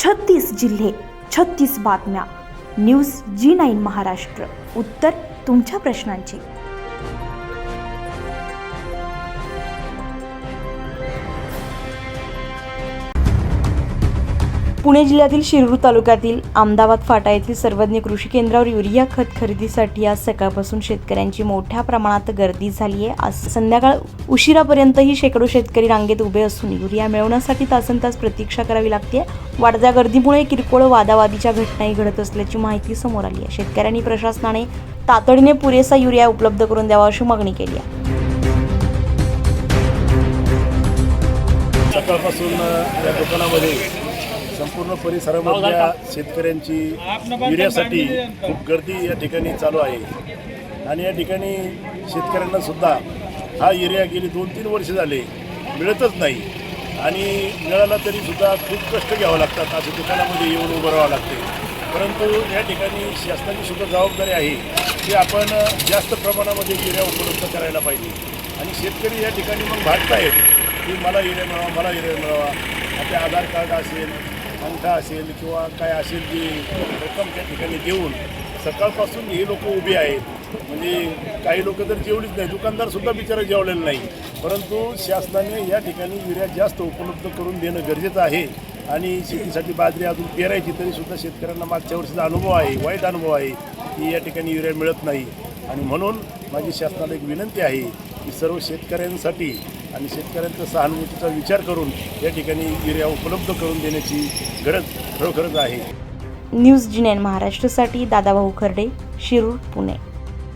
36 जिल्हे, 36 बातम्या. News G9 Maharashtra. उत्तर तुमच्या प्रश्नांची. पुणे जिल्ह्यातील शिरूर तालुक्यातील आमदाबाद फाटा येथील सर्वज्ञ कृषी केंद्रावर युरिया खत खरेदीसाठी आज सकाळपासून शेतकऱ्यांची मोठ्या प्रमाणात गर्दी झाली आहे. आज संध्याकाळ उशिरापर्यंतही शेकडो शेतकरी रांगेत उभे असून युरिया मिळवण्यासाठी तासनतास प्रतीक्षा करावी लागते. वाढत्या गर्दीमुळे किरकोळ वादावादीच्या घटनाही घडत असल्याची माहिती समोर आली आहे. शेतकऱ्यांनी प्रशासनाने तातडीने पुरेसा युरिया उपलब्ध करून द्यावा अशी मागणी केली आहे. सकाळपासून या दुकानामध्ये संपूर्ण परिसरामधल्या शेतकऱ्यांची युरियासाठी खूप गर्दी या ठिकाणी चालू आहे आणि या ठिकाणी शेतकऱ्यांना सुद्धा हा युरिया गेली 2-3 वर्ष झाले मिळतच नाही आणि मिळाला तरी सुद्धा खूप कष्ट घ्यावं लागतात. अशा दुकानामध्ये येऊन उभं राहावं लागते. परंतु या ठिकाणी शासनाची सुद्धा जबाबदारी आहे की आपण जास्त प्रमाणामध्ये युरिया उपलब्ध करायला पाहिजे आणि शेतकरी या ठिकाणी मग भागत आहेत की मला युरिया मिळावा, मला युरिया मिळावा. आपले आधार कार्ड असेल, अंगठा असेल किंवा काय असेल ती रक्कम त्या ठिकाणी देऊन सकाळपासून हे लोक उभे आहेत. म्हणजे काही लोक तर जेवलीच नाही, दुकानदारसुद्धा बिचारा जेवलेलं नाही. परंतु शासनाने या ठिकाणी युरिया जास्त उपलब्ध करून देणं गरजेचं आहे आणि शेतीसाठी बाजरी अजून पेरायची तरीसुद्धा शेतकऱ्यांना मागच्या वर्षीचा अनुभव आहे, वाईट अनुभव आहे की या ठिकाणी युरिया मिळत नाही. आणि म्हणून माझी शासनाला एक विनंती आहे की सर्व शेतकऱ्यांसाठी आणि शेतकऱ्यांचा सहानुभूतीचा विचार करून या ठिकाणी युरिया उपलब्ध करून देण्याची गरज खरोखरच आहे. न्यूज G9 महाराष्ट्रासाठी दादाभाऊ खर्डे, शिरूर, पुणे.